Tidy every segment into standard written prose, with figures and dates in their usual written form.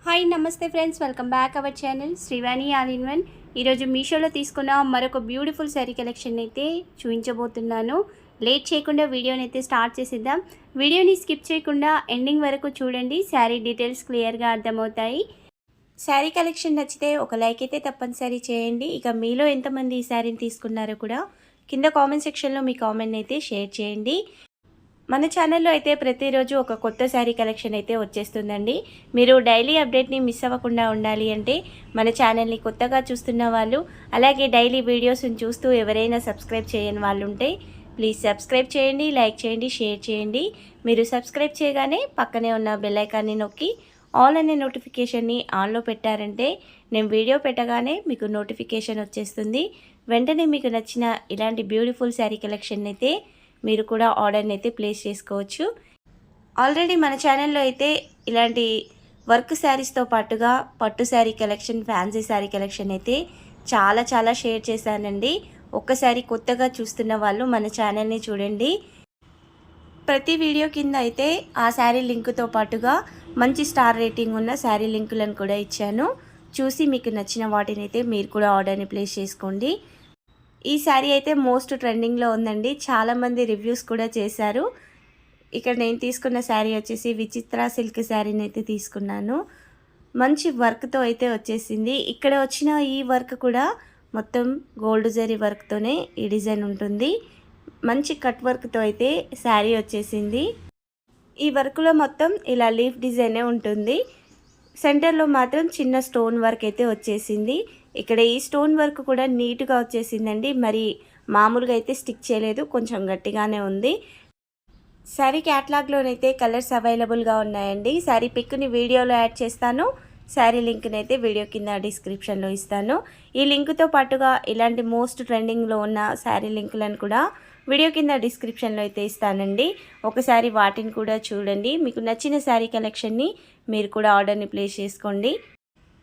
Hi నమస్తే friends, welcome back our channel Srivani all in one. ఈరోజు మీషోలో తీసుకున్న మరొక బ్యూటిఫుల్ శారీ కలెక్షన్ అయితే చూపించబోతున్నాను. లేట్ చేయకుండా వీడియోని అయితే స్టార్ట్ చేసేద్దాం. వీడియోని స్కిప్ చేయకుండా ఎండింగ్ వరకు చూడండి. శారీ డీటెయిల్స్ క్లియర్గా అర్థమవుతాయి. శారీ కలెక్షన్ నచ్చితే ఒక లైక్ అయితే తప్పనిసరి చేయండి. ఇక మీలో ఎంతమంది ఈ శారీని తీసుకున్నారో కూడా కింద కామెంట్ సెక్షన్లో మీ కామెంట్ అయితే షేర్ చేయండి. మన ఛానల్లో అయితే ప్రతిరోజు ఒక కొత్త శారీ కలెక్షన్ అయితే వచ్చేస్తుందండి. మీరు డైలీ అప్డేట్ని మిస్ అవ్వకుండా ఉండాలి అంటే మన ఛానల్ని కొత్తగా చూస్తున్న వాళ్ళు, అలాగే డైలీ వీడియోస్ని చూస్తూ ఎవరైనా సబ్స్క్రైబ్ చేయని వాళ్ళు ఉంటే ప్లీజ్ సబ్స్క్రైబ్ చేయండి, లైక్ చేయండి, షేర్ చేయండి. మీరు సబ్స్క్రైబ్ చేయగానే పక్కనే ఉన్న బెల్ ఐకాన్ని నొక్కి ఆల్ అనే నోటిఫికేషన్ని ఆన్లో పెట్టారంటే నేను వీడియో పెట్టగానే మీకు నోటిఫికేషన్ వచ్చేస్తుంది. వెంటనే మీకు నచ్చిన ఇలాంటి బ్యూటిఫుల్ శారీ కలెక్షన్ అయితే మీరు కూడా ఆర్డర్ని అయితే ప్లేస్ చేసుకోవచ్చు. ఆల్రెడీ మన ఛానల్లో అయితే ఇలాంటి వర్క్ శారీస్తో పాటుగా పట్టు sari collection, fancy sari collection అయితే చాలా షేర్ చేశానండి. ఒక్కసారి కొత్తగా చూస్తున్న వాళ్ళు మన ఛానల్ని చూడండి. ప్రతి వీడియో కింద అయితే ఆ శారీ లింకుతో పాటుగా మంచి స్టార్ రేటింగ్ ఉన్న శారీ లింకులను కూడా ఇచ్చాను. చూసి మీకు నచ్చిన వాటిని అయితే మీరు కూడా ఆర్డర్ని ప్లేస్ చేసుకోండి. ఈ శారీ అయితే మోస్ట్ ట్రెండింగ్లో ఉందండి. చాలామంది రివ్యూస్ కూడా చేశారు. ఇక్కడ నేను తీసుకున్న శారీ వచ్చేసి విచిత్ర సిల్క్ శారీని అయితే తీసుకున్నాను. మంచి వర్క్తో అయితే వచ్చేసింది. ఇక్కడ వచ్చిన ఈ వర్క్ కూడా మొత్తం గోల్డ్ జరీ వర్క్తోనే ఈ డిజైన్ ఉంటుంది. మంచి కట్ వర్క్తో అయితే శారీ వచ్చేసింది. ఈ వర్క్లో మొత్తం ఇలా లీఫ్ డిజైనే ఉంటుంది. సెంటర్లో మాత్రం చిన్న స్టోన్ వర్క్ అయితే వచ్చేసింది. ఇక్కడ ఈ స్టోన్ వర్క్ కూడా నీట్గా వచ్చేసిందండి. మరి మామూలుగా అయితే స్టిక్ చేయలేదు, కొంచెం గట్టిగానే ఉంది. శారీ క్యాటలాగ్లోనైతే కలర్స్ అవైలబుల్గా ఉన్నాయండి. శారీ పిక్ని వీడియోలో యాడ్ చేస్తాను. శారీ లింక్ని అయితే వీడియో కింద డిస్క్రిప్షన్లో ఇస్తాను. ఈ లింక్తో పాటుగా ఇలాంటి మోస్ట్ ట్రెండింగ్లో ఉన్న శారీ లింకులను కూడా వీడియో కింద డిస్క్రిప్షన్లో అయితే ఇస్తానండి. ఒకసారి వాటిని కూడా చూడండి. మీకు నచ్చిన శారీ కలెక్షన్ని మీరు కూడా ఆర్డర్ని ప్లేస్ చేసుకోండి.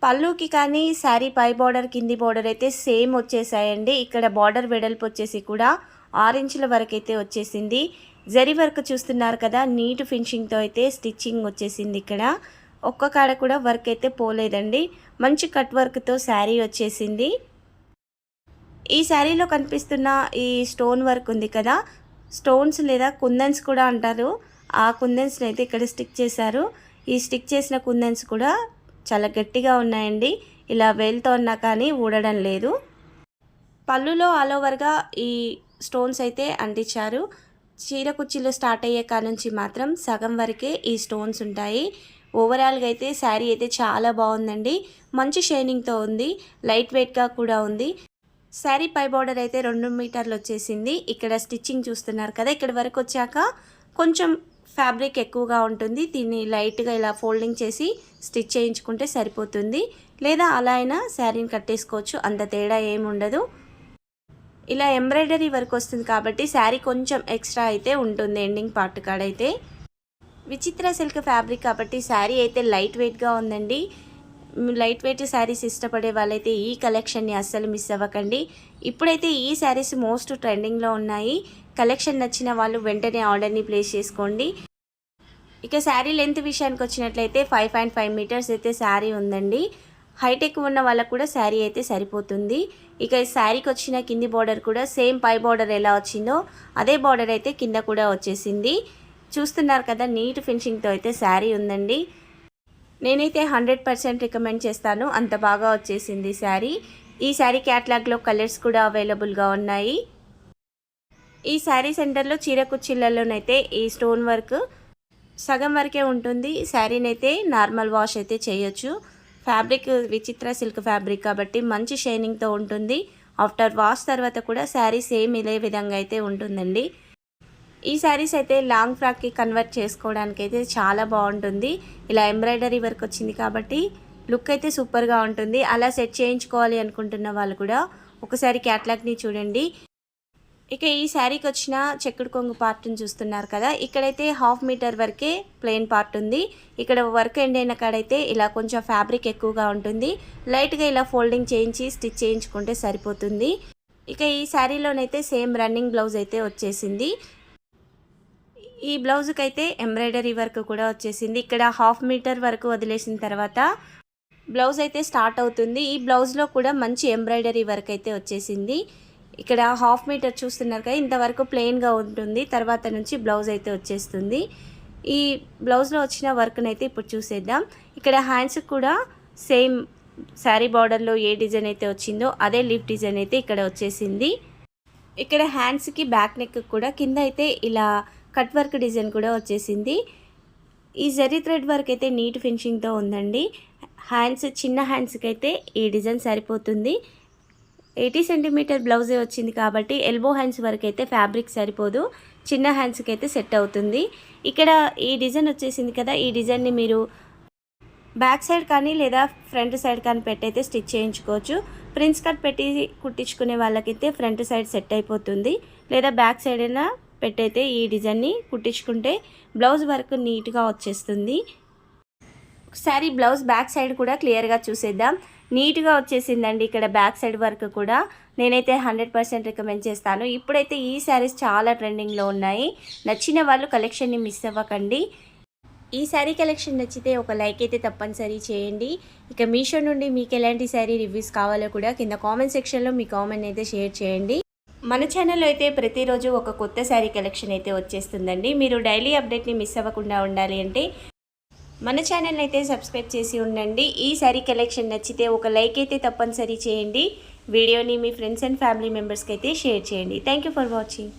పళ్ళుకి కానీ శారీ పై బార్డర్, కింది బార్డర్ అయితే సేమ్ వచ్చేసాయండి. ఇక్కడ బార్డర్ వెడల్పు వచ్చేసి కూడా 6 ఇంచుల వరకు అయితే వచ్చేసింది. జరీ వర్క్ చూస్తున్నారు కదా, నీట్ ఫినిషింగ్తో అయితే స్టిచ్చింగ్ వచ్చేసింది. ఇక్కడ ఒక్క కాడ కూడా వర్క్ అయితే పోలేదండి. మంచి కట్ వర్క్తో శారీ వచ్చేసింది. ఈ శారీలో కనిపిస్తున్న ఈ స్టోన్ వర్క్ ఉంది కదా, స్టోన్స్ లేదా కుందన్స్ కూడా అంటారు. ఆ కుందన్స్ని అయితే ఇక్కడ స్టిక్ చేశారు. ఈ స్టిక్ చేసిన కుందన్స్ కూడా చాలా గట్టిగా ఉన్నాయండి. ఇలా వేలుతో ఉన్నా కానీ ఊడడం లేదు. పళ్ళులో ఆల్ ఓవర్గా ఈ స్టోన్స్ అయితే అంటించారు. చీర కుర్చీలో స్టార్ట్ అయ్యే కానుంచి మాత్రం సగం వరకే ఈ స్టోన్స్ ఉంటాయి. ఓవరాల్గా అయితే శారీ అయితే చాలా బాగుందండి. మంచి షైనింగ్తో ఉంది, లైట్ వెయిట్గా కూడా ఉంది. శారీ పై బార్డర్ అయితే 2 మీటర్లు వచ్చేసింది. ఇక్కడ స్టిచ్చింగ్ చూస్తున్నారు కదా, ఇక్కడ వరకు వచ్చాక కొంచెం ఫ్యాబ్రిక్ ఎక్కువగా ఉంటుంది. దీన్ని లైట్గా ఇలా ఫోల్డింగ్ చేసి స్టిచ్ చేయించుకుంటే సరిపోతుంది. లేదా అలా అయినా శారీని కట్టేసుకోవచ్చు, అంత తేడా ఏముండదు. ఇలా ఎంబ్రాయిడరీ వర్క్ వస్తుంది కాబట్టి శారీ కొంచెం ఎక్స్ట్రా అయితే ఉంటుంది ఎండింగ్ పార్ట్ కాడైతే. విచిత్ర సిల్క్ ఫ్యాబ్రిక్ కాబట్టి శారీ అయితే లైట్ వెయిట్గా ఉందండి. లైట్ వెయిట్ శారీస్ ఇష్టపడే వాళ్ళైతే ఈ కలెక్షన్ని అస్సలు మిస్ అవ్వకండి. ఇప్పుడైతే ఈ శారీస్ మోస్ట్ ట్రెండింగ్లో ఉన్నాయి. కలెక్షన్ నచ్చిన వాళ్ళు వెంటనే ఆర్డర్ని ప్లేస్ చేసుకోండి. ఇక శారీ లెంత్ విషయానికి వచ్చినట్లయితే 5.5 మీటర్స్ అయితే శారీ ఉందండి. హైట్ ఎక్కువ ఉన్న వాళ్ళకు కూడా శారీ అయితే సరిపోతుంది. ఇక ఈ శారీకి వచ్చిన కింది బార్డర్ కూడా సేమ్ పై బార్డర్ ఎలా వచ్చిందో అదే బార్డర్ అయితే కింద కూడా వచ్చేసింది. చూస్తున్నారు కదా, నీట్ ఫినిషింగ్తో అయితే శారీ ఉందండి. నేనైతే 100% రికమెండ్ చేస్తాను, అంత బాగా వచ్చేసింది శారీ. ఈ శారీ క్యాటలాగ్లో కలర్స్ కూడా అవైలబుల్గా ఉన్నాయి. ఈ శారీ సెంటర్లో చీర కుర్చీలలోనైతే ఈ స్టోన్ వర్క్ సగం వరకే ఉంటుంది. శారీని అయితే నార్మల్ వాష్ అయితే చేయొచ్చు. ఫ్యాబ్రిక్ విచిత్ర సిల్క్ ఫ్యాబ్రిక్ కాబట్టి మంచి షైనింగ్తో ఉంటుంది. ఆఫ్టర్ వాష్ తర్వాత కూడా శారీ సేమ్ ఇదే విధంగా అయితే ఉంటుందండి. ఈ శారీస్ అయితే లాంగ్ ఫ్రాక్కి కన్వర్ట్ చేసుకోవడానికి అయితే చాలా బాగుంటుంది. ఇలా ఎంబ్రాయిడరీ వర్క్ వచ్చింది కాబట్టి లుక్ అయితే సూపర్గా ఉంటుంది. అలా సెట్ చేయించుకోవాలి అనుకుంటున్న వాళ్ళు కూడా ఒకసారి క్యాటలాగ్ని చూడండి. ఇక ఈ శారీకి వచ్చిన చెక్కుడు కొంగు పార్ట్ని చూస్తున్నారు కదా, ఇక్కడైతే 1/2 మీటర్ వరకే ప్లెయిన్ పార్ట్ ఉంది. ఇక్కడ వర్క్ ఎండ్ అయిన కాడైతే ఇలా కొంచెం ఫ్యాబ్రిక్ ఎక్కువగా ఉంటుంది. లైట్గా ఇలా ఫోల్డింగ్ చేయించి స్టిచ్ చేయించుకుంటే సరిపోతుంది. ఇక ఈ శారీలోనైతే సేమ్ రన్నింగ్ బ్లౌజ్ అయితే వచ్చేసింది. ఈ బ్లౌజ్కి అయితే ఎంబ్రాయిడరీ వర్క్ కూడా వచ్చేసింది. ఇక్కడ 1/2 మీటర్ వరకు వదిలేసిన తర్వాత బ్లౌజ్ అయితే స్టార్ట్ అవుతుంది. ఈ బ్లౌజ్లో కూడా మంచి ఎంబ్రాయిడరీ వర్క్ అయితే వచ్చేసింది. ఇక్కడ 1/2 మీటర్ చూస్తున్నారు కదా, ఇంతవరకు ప్లెయిన్గా ఉంటుంది. తర్వాత నుంచి బ్లౌజ్ అయితే వచ్చేస్తుంది. ఈ బ్లౌజ్లో వచ్చిన వర్క్ని అయితే ఇప్పుడు చూసేద్దాం. ఇక్కడ హ్యాండ్స్ కూడా సేమ్ శారీ బార్డర్లో ఏ డిజైన్ అయితే వచ్చిందో అదే లీఫ్ డిజైన్ అయితే ఇక్కడ వచ్చేసింది. ఇక్కడ హ్యాండ్స్కి బ్యాక్ నెక్ కూడా కింద అయితే ఇలా కట్ వర్క్ డిజైన్ కూడా వచ్చేసింది. ఈ జరీ థ్రెడ్ వర్క్ అయితే నీట్ ఫినిషింగ్తో ఉందండి. హ్యాండ్స్ చిన్న హ్యాండ్స్కి అయితే ఈ డిజైన్ సరిపోతుంది. 80 సెంటీమీటర్ బ్లౌజే వచ్చింది కాబట్టి ఎల్బో హ్యాండ్స్ వరకు అయితే ఫ్యాబ్రిక్ సరిపోదు, చిన్న హ్యాండ్స్కి అయితే సెట్ అవుతుంది. ఇక్కడ ఈ డిజైన్ వచ్చేసింది కదా, ఈ డిజైన్ని మీరు బ్యాక్ సైడ్ కానీ లేదా ఫ్రంట్ సైడ్ కానీ పెట్టయితే స్టిచ్ చేయించుకోవచ్చు. ప్రిన్స్ కట్ పెట్టి కుట్టించుకునే వాళ్ళకైతే ఫ్రంట్ సైడ్ సెట్ అయిపోతుంది, లేదా బ్యాక్ సైడ్ అయినా పెట్టయితే ఈ డిజైన్ని కుట్టించుకుంటే బ్లౌజ్ వర్క్ నీట్గా వచ్చేస్తుంది. ఒకసారి బ్లౌజ్ బ్యాక్ సైడ్ కూడా క్లియర్గా చూసేద్దాం. నీట్గా వచ్చేసిందండి. ఇక్కడ బ్యాక్ సైడ్ వర్క్ కూడా నేనైతే 100% రికమెండ్ చేస్తాను. ఇప్పుడైతే ఈ శారీస్ చాలా ట్రెండింగ్లో ఉన్నాయి. నచ్చిన వాళ్ళు కలెక్షన్ని మిస్ అవ్వకండి. ఈ శారీ కలెక్షన్ నచ్చితే ఒక లైక్ అయితే తప్పనిసరి చేయండి. ఇక మీషో నుండి మీకు ఎలాంటి శారీ రివ్యూస్ కావాలో కూడా కింద కామెంట్ సెక్షన్లో మీ కామెంట్ అయితే షేర్ చేయండి. మన ఛానల్లో అయితే ప్రతిరోజు ఒక కొత్త శారీ కలెక్షన్ అయితే వచ్చేస్తుందండి. మీరు డైలీ అప్డేట్ని మిస్ అవ్వకుండా ఉండాలి అంటే మన ఛానల్ని అయితే సబ్స్క్రైబ్ చేసి ఉండండి. ఈ శారీ కలెక్షన్ నచ్చితే ఒక లైక్ అయితే తప్పనిసరి చేయండి. వీడియోని మీ ఫ్రెండ్స్ అండ్ ఫ్యామిలీ మెంబర్స్కి అయితే షేర్ చేయండి. Thank you for watching.